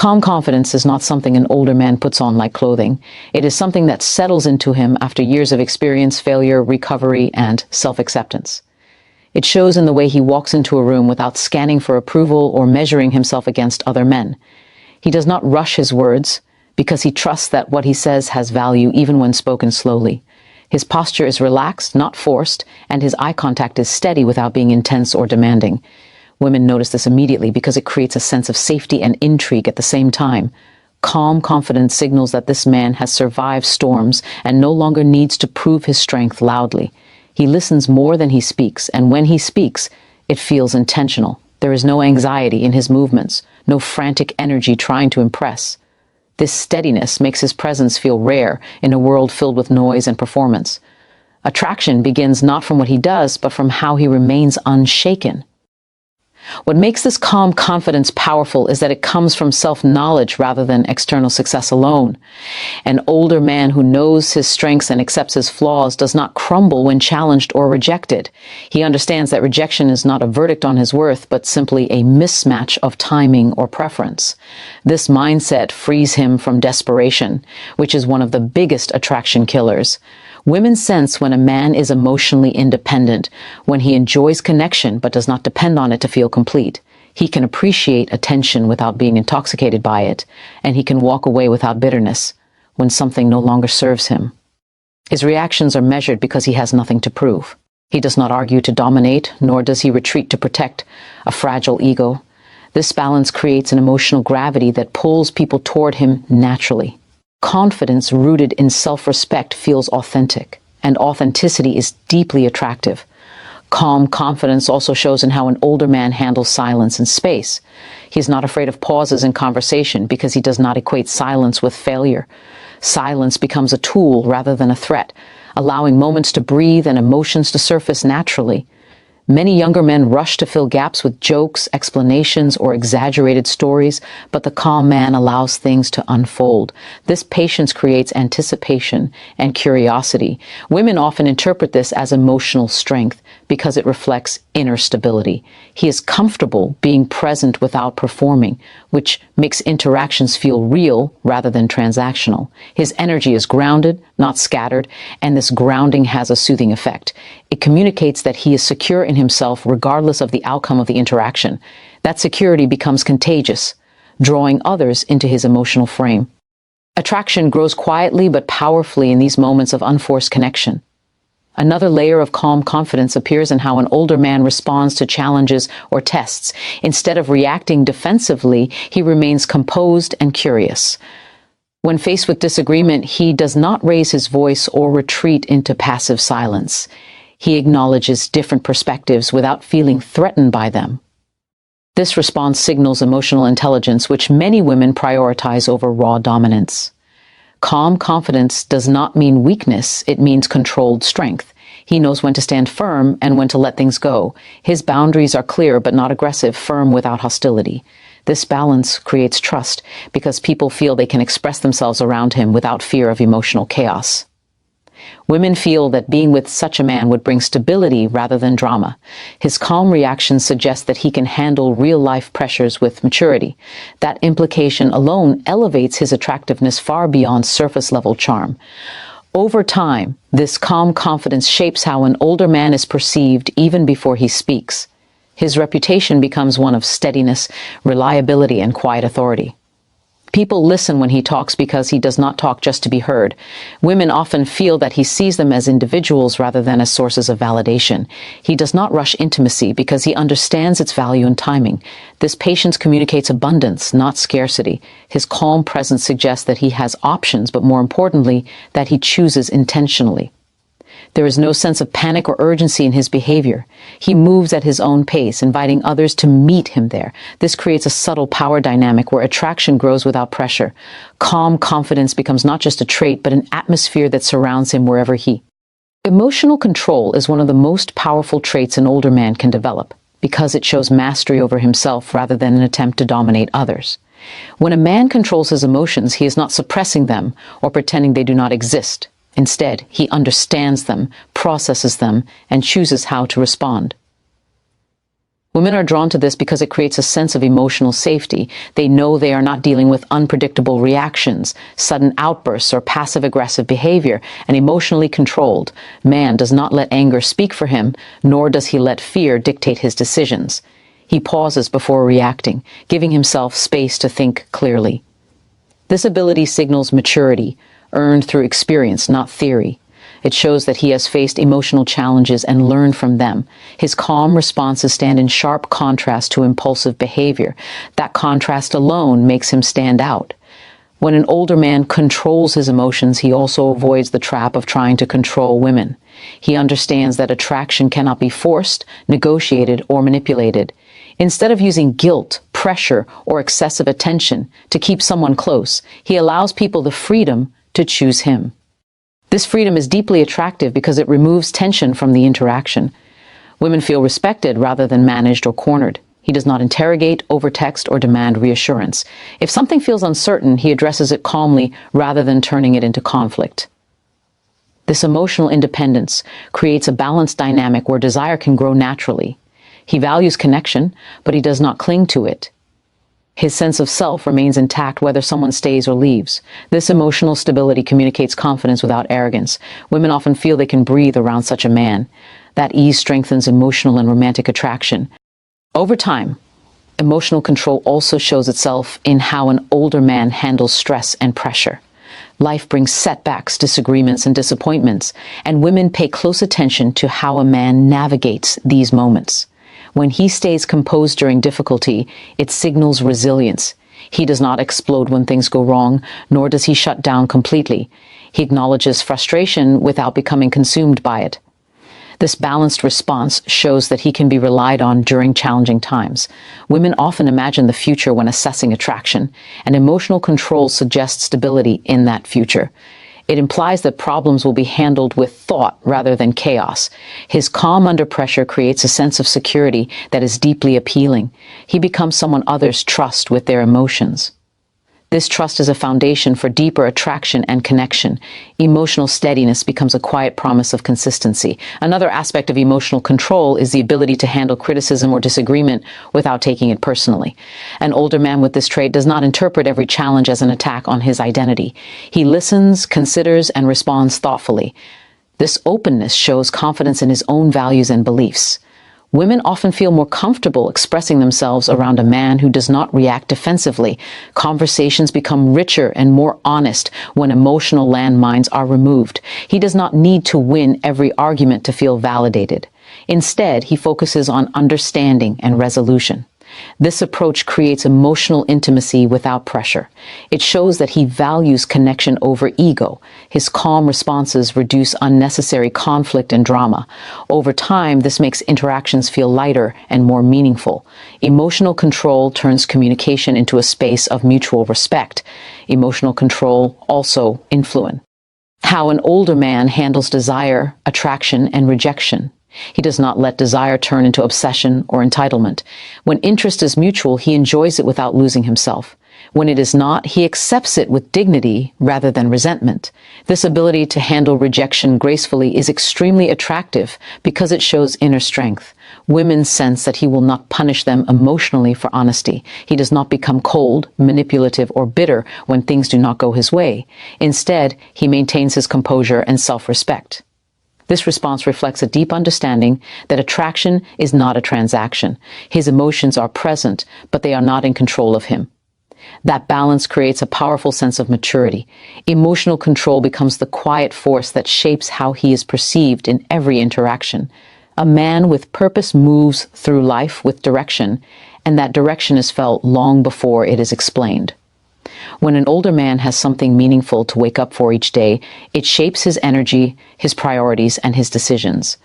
Calm confidence is not something an older man puts on like clothing. It is something that settles into him after years of experience, failure, recovery, and self-acceptance. It shows in the way he walks into a room without scanning for approval or measuring himself against other men. He does not rush his words because he trusts that what he says has value even when spoken slowly. His posture is relaxed, not forced, and his eye contact is steady without being intense or demanding. Women notice this immediately because it creates a sense of safety and intrigue at the same time. Calm confidence signals that this man has survived storms and no longer needs to prove his strength loudly. He listens more than he speaks, and when he speaks, it feels intentional. There is no anxiety in his movements, no frantic energy trying to impress. This steadiness makes his presence feel rare in a world filled with noise and performance. Attraction begins not from what he does, but from how he remains unshaken. What makes this calm confidence powerful is that it comes from self-knowledge rather than external success alone. An older man who knows his strengths and accepts his flaws does not crumble when challenged or rejected. He understands that rejection is not a verdict on his worth, but simply a mismatch of timing or preference. This mindset frees him from desperation, which is one of the biggest attraction killers. Women sense when a man is emotionally independent, when he enjoys connection but does not depend on it to feel complete. He can appreciate attention without being intoxicated by it, and he can walk away without bitterness when something no longer serves him. His reactions are measured because he has nothing to prove. He does not argue to dominate, nor does he retreat to protect a fragile ego. This balance creates an emotional gravity that pulls people toward him naturally. Confidence rooted in self-respect feels authentic, and authenticity is deeply attractive. Calm confidence also shows in how an older man handles silence and space. He is not afraid of pauses in conversation because he does not equate silence with failure. Silence becomes a tool rather than a threat, allowing moments to breathe and emotions to surface naturally. Many younger men rush to fill gaps with jokes, explanations, or exaggerated stories, but the calm man allows things to unfold. This patience creates anticipation and curiosity. Women often interpret this as emotional strength because it reflects inner stability. He is comfortable being present without performing, which makes interactions feel real rather than transactional. His energy is grounded, not scattered, and this grounding has a soothing effect. It communicates that he is secure in himself regardless of the outcome of the interaction. That security becomes contagious, drawing others into his emotional frame. Attraction grows quietly but powerfully in these moments of unforced connection. Another layer of calm confidence appears in how an older man responds to challenges or tests. Instead of reacting defensively, he remains composed and curious. When faced with disagreement, he does not raise his voice or retreat into passive silence. He acknowledges different perspectives without feeling threatened by them. This response signals emotional intelligence, which many women prioritize over raw dominance. Calm confidence does not mean weakness, it means controlled strength. He knows when to stand firm and when to let things go. His boundaries are clear but not aggressive, firm without hostility. This balance creates trust because people feel they can express themselves around him without fear of emotional chaos. Women feel that being with such a man would bring stability rather than drama. His calm reactions suggest that he can handle real-life pressures with maturity. That implication alone elevates his attractiveness far beyond surface-level charm. Over time, this calm confidence shapes how an older man is perceived even before he speaks. His reputation becomes one of steadiness, reliability, and quiet authority. People listen when he talks because he does not talk just to be heard. Women often feel that he sees them as individuals rather than as sources of validation. He does not rush intimacy because he understands its value and timing. This patience communicates abundance, not scarcity. His calm presence suggests that he has options, but more importantly, that he chooses intentionally. There is no sense of panic or urgency in his behavior. He moves at his own pace, inviting others to meet him there. This creates a subtle power dynamic where attraction grows without pressure. Calm confidence becomes not just a trait, but an atmosphere that surrounds him wherever he. Emotional control is one of the most powerful traits an older man can develop because it shows mastery over himself rather than an attempt to dominate others. When a man controls his emotions, he is not suppressing them or pretending they do not exist. Instead, he understands them, processes them, and chooses how to respond. Women are drawn to this because it creates a sense of emotional safety. They know they are not dealing with unpredictable reactions, sudden outbursts, or passive-aggressive behavior, and emotionally controlled. Man does not let anger speak for him, nor does he let fear dictate his decisions. He pauses before reacting, giving himself space to think clearly. This ability signals maturity, earned through experience, not theory. It shows that he has faced emotional challenges and learned from them. His calm responses stand in sharp contrast to impulsive behavior. That contrast alone makes him stand out. When an older man controls his emotions, he also avoids the trap of trying to control women. He understands that attraction cannot be forced, negotiated, or manipulated. Instead of using guilt, pressure, or excessive attention to keep someone close, he allows people the freedom to choose him. This freedom is deeply attractive because it removes tension from the interaction. Women feel respected rather than managed or cornered. He does not interrogate, overtext, or demand reassurance. If something feels uncertain, he addresses it calmly rather than turning it into conflict. This emotional independence creates a balanced dynamic where desire can grow naturally. He values connection, but he does not cling to it. His sense of self remains intact whether someone stays or leaves. This emotional stability communicates confidence without arrogance. Women often feel they can breathe around such a man. That ease strengthens emotional and romantic attraction. Over time, emotional control also shows itself in how an older man handles stress and pressure. Life brings setbacks, disagreements, and disappointments, and women pay close attention to how a man navigates these moments. When he stays composed during difficulty, it signals resilience. He does not explode when things go wrong, nor does he shut down completely. He acknowledges frustration without becoming consumed by it. This balanced response shows that he can be relied on during challenging times. Women often imagine the future when assessing attraction, and emotional control suggests stability in that future. It implies that problems will be handled with thought rather than chaos. His calm under pressure creates a sense of security that is deeply appealing. He becomes someone others trust with their emotions. This trust is a foundation for deeper attraction and connection. Emotional steadiness becomes a quiet promise of consistency. Another aspect of emotional control is the ability to handle criticism or disagreement without taking it personally. An older man with this trait does not interpret every challenge as an attack on his identity. He listens, considers, and responds thoughtfully. This openness shows confidence in his own values and beliefs. Women often feel more comfortable expressing themselves around a man who does not react defensively. Conversations become richer and more honest when emotional landmines are removed. He does not need to win every argument to feel validated. Instead, he focuses on understanding and resolution. This approach creates emotional intimacy without pressure. It shows that he values connection over ego. His calm responses reduce unnecessary conflict and drama. Over time, this makes interactions feel lighter and more meaningful. Emotional control turns communication into a space of mutual respect. Emotional control also influence how an older man handles desire, attraction, and rejection. He does not let desire turn into obsession or entitlement. When interest is mutual, he enjoys it without losing himself. When it is not, he accepts it with dignity rather than resentment. This ability to handle rejection gracefully is extremely attractive because it shows inner strength. Women sense that he will not punish them emotionally for honesty. He does not become cold, manipulative, or bitter when things do not go his way. Instead, he maintains his composure and self-respect. This response reflects a deep understanding that attraction is not a transaction. His emotions are present, but they are not in control of him. That balance creates a powerful sense of maturity. Emotional control becomes the quiet force that shapes how he is perceived in every interaction. A man with purpose moves through life with direction, and that direction is felt long before it is explained. When an older man has something meaningful to wake up for each day, it shapes his energy, his priorities, and his decisions.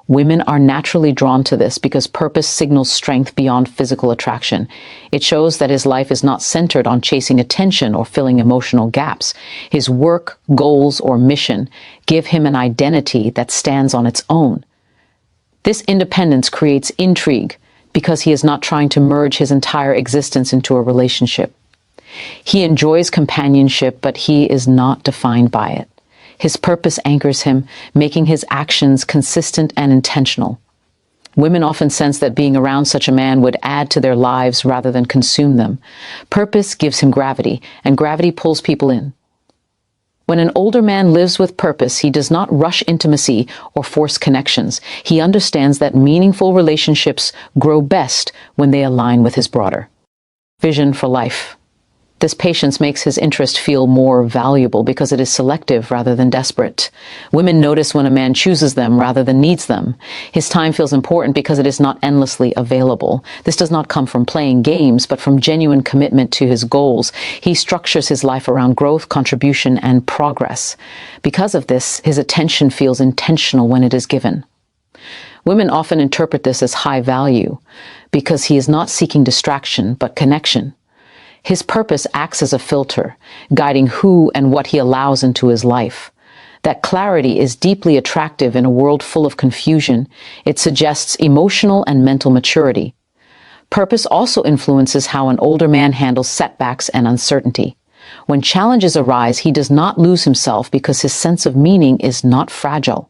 Women are naturally drawn to this because purpose signals strength beyond physical attraction. It shows that his life is not centered on chasing attention or filling emotional gaps. His work, goals, or mission give him an identity that stands on its own. This independence creates intrigue because he is not trying to merge his entire existence into a relationship. He enjoys companionship, but he is not defined by it. His purpose anchors him, making his actions consistent and intentional. Women often sense that being around such a man would add to their lives rather than consume them. Purpose gives him gravity, and gravity pulls people in. When an older man lives with purpose, he does not rush intimacy or force connections. He understands that meaningful relationships grow best when they align with his broader vision for life. This patience makes his interest feel more valuable because it is selective rather than desperate. Women notice when a man chooses them rather than needs them. His time feels important because it is not endlessly available. This does not come from playing games, but from genuine commitment to his goals. He structures his life around growth, contribution, and progress. Because of this, his attention feels intentional when it is given. Women often interpret this as high value because he is not seeking distraction, but connection. His purpose acts as a filter, guiding who and what he allows into his life. That clarity is deeply attractive in a world full of confusion. It suggests emotional and mental maturity. Purpose also influences how an older man handles setbacks and uncertainty. When challenges arise, he does not lose himself because his sense of meaning is not fragile.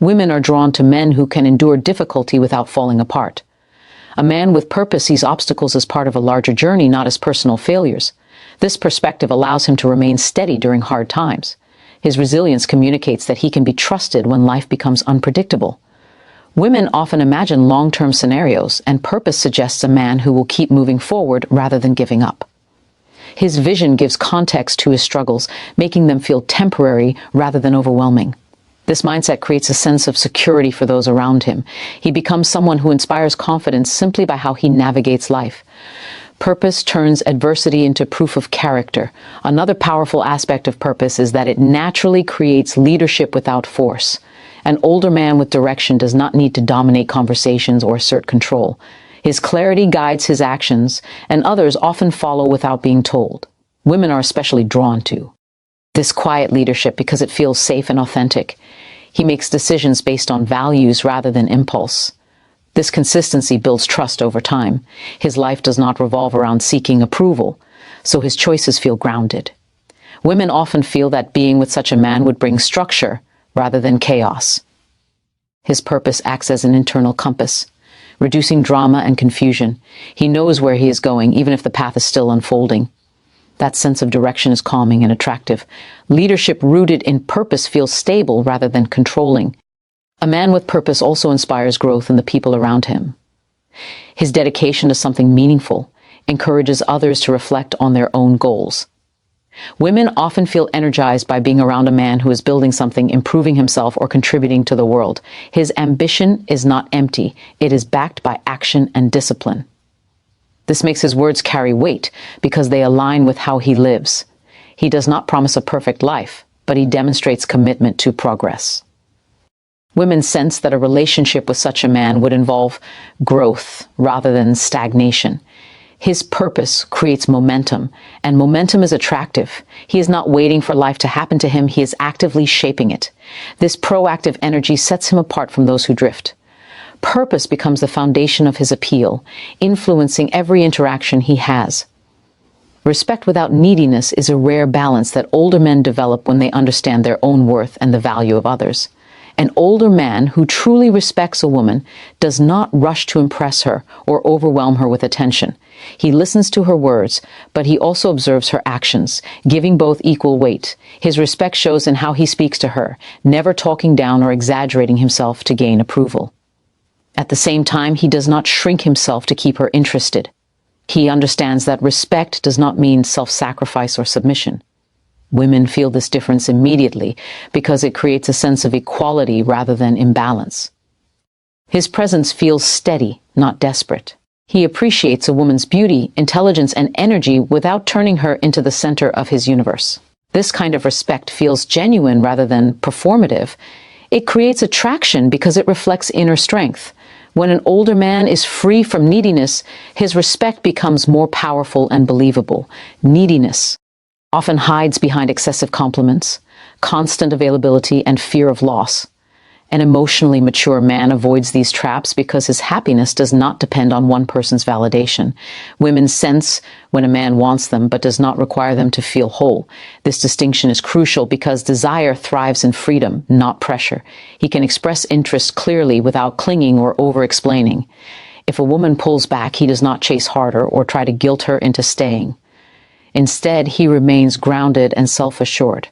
Women are drawn to men who can endure difficulty without falling apart. A man with purpose sees obstacles as part of a larger journey, not as personal failures. This perspective allows him to remain steady during hard times. His resilience communicates that he can be trusted when life becomes unpredictable. Women often imagine long-term scenarios, and purpose suggests a man who will keep moving forward rather than giving up. His vision gives context to his struggles, making them feel temporary rather than overwhelming. This mindset creates a sense of security for those around him. He becomes someone who inspires confidence simply by how he navigates life. Purpose turns adversity into proof of character. Another powerful aspect of purpose is that it naturally creates leadership without force. An older man with direction does not need to dominate conversations or assert control. His clarity guides his actions, and others often follow without being told. Women are especially drawn to this quiet leadership because it feels safe and authentic. He makes decisions based on values rather than impulse. This consistency builds trust over time. His life does not revolve around seeking approval, so his choices feel grounded. Women often feel that being with such a man would bring structure rather than chaos. His purpose acts as an internal compass, reducing drama and confusion. He knows where he is going, even if the path is still unfolding. That sense of direction is calming and attractive. Leadership rooted in purpose feels stable rather than controlling. A man with purpose also inspires growth in the people around him. His dedication to something meaningful encourages others to reflect on their own goals. Women often feel energized by being around a man who is building something, improving himself, or contributing to the world. His ambition is not empty. It is backed by action and discipline. This makes his words carry weight because they align with how he lives. He does not promise a perfect life, but he demonstrates commitment to progress. Women sense that a relationship with such a man would involve growth rather than stagnation. His purpose creates momentum, and momentum is attractive. He is not waiting for life to happen to him, he is actively shaping it. This proactive energy sets him apart from those who drift. Purpose becomes the foundation of his appeal, influencing every interaction he has. Respect without neediness is a rare balance that older men develop when they understand their own worth and the value of others. An older man who truly respects a woman does not rush to impress her or overwhelm her with attention. He listens to her words, but he also observes her actions, giving both equal weight. His respect shows in how he speaks to her, never talking down or exaggerating himself to gain approval. At the same time, he does not shrink himself to keep her interested. He understands that respect does not mean self-sacrifice or submission. Women feel this difference immediately because it creates a sense of equality rather than imbalance. His presence feels steady, not desperate. He appreciates a woman's beauty, intelligence, and energy without turning her into the center of his universe. This kind of respect feels genuine rather than performative. It creates attraction because it reflects inner strength. When an older man is free from neediness, his respect becomes more powerful and believable. Neediness often hides behind excessive compliments, constant availability, and fear of loss. An emotionally mature man avoids these traps because his happiness does not depend on one person's validation. Women sense when a man wants them but does not require them to feel whole. This distinction is crucial because desire thrives in freedom, not pressure. He can express interest clearly without clinging or over-explaining. If a woman pulls back, he does not chase harder or try to guilt her into staying. Instead, he remains grounded and self-assured.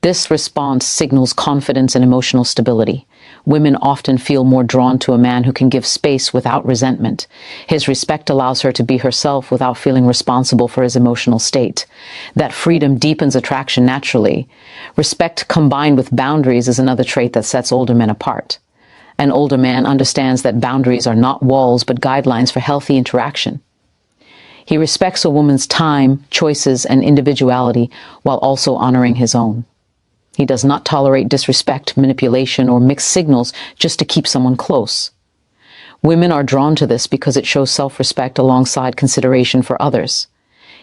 This response signals confidence and emotional stability. Women often feel more drawn to a man who can give space without resentment. His respect allows her to be herself without feeling responsible for his emotional state. That freedom deepens attraction naturally. Respect combined with boundaries is another trait that sets older men apart. An older man understands that boundaries are not walls but guidelines for healthy interaction. He respects a woman's time, choices, and individuality while also honoring his own. He does not tolerate disrespect, manipulation, or mixed signals just to keep someone close. Women are drawn to this because it shows self-respect alongside consideration for others.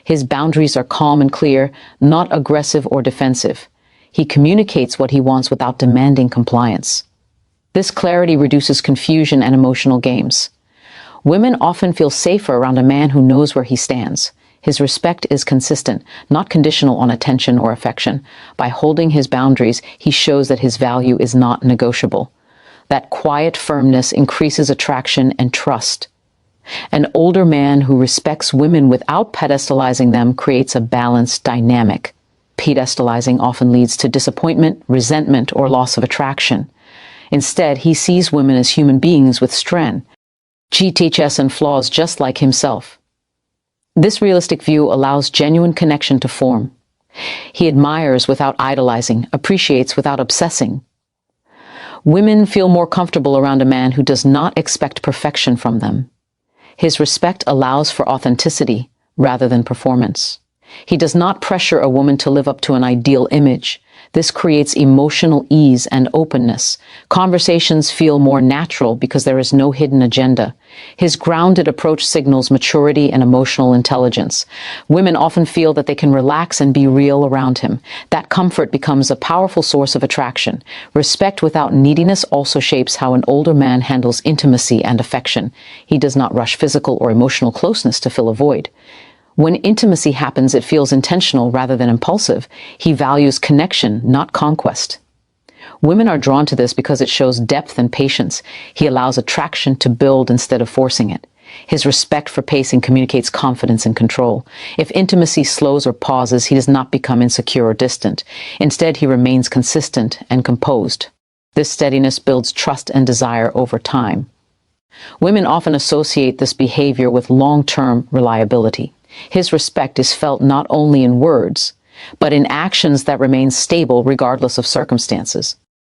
His boundaries are calm and clear, not aggressive or defensive. He communicates what he wants without demanding compliance. This clarity reduces confusion and emotional games. Women often feel safer around a man who knows where he stands. His respect is consistent, not conditional on attention or affection. By holding his boundaries, he shows that his value is not negotiable. That quiet firmness increases attraction and trust. An older man who respects women without pedestalizing them creates a balanced dynamic. Pedestalizing often leads to disappointment, resentment, or loss of attraction. Instead, he sees women as human beings with strength, GTHs, and flaws just like himself. This realistic view allows genuine connection to form. He admires without idolizing, appreciates without obsessing. Women feel more comfortable around a man who does not expect perfection from them. His respect allows for authenticity rather than performance. He does not pressure a woman to live up to an ideal image. This creates emotional ease and openness. Conversations feel more natural because there is no hidden agenda. His grounded approach signals maturity and emotional intelligence. Women often feel that they can relax and be real around him. That comfort becomes a powerful source of attraction. Respect without neediness also shapes how an older man handles intimacy and affection. He does not rush physical or emotional closeness to fill a void. When intimacy happens, it feels intentional rather than impulsive. He values connection, not conquest. Women are drawn to this because it shows depth and patience. He allows attraction to build instead of forcing it. His respect for pacing communicates confidence and control. If intimacy slows or pauses, he does not become insecure or distant. Instead, he remains consistent and composed. This steadiness builds trust and desire over time. Women often associate this behavior with long-term reliability. His respect is felt not only in words, but in actions that remain stable regardless of circumstances.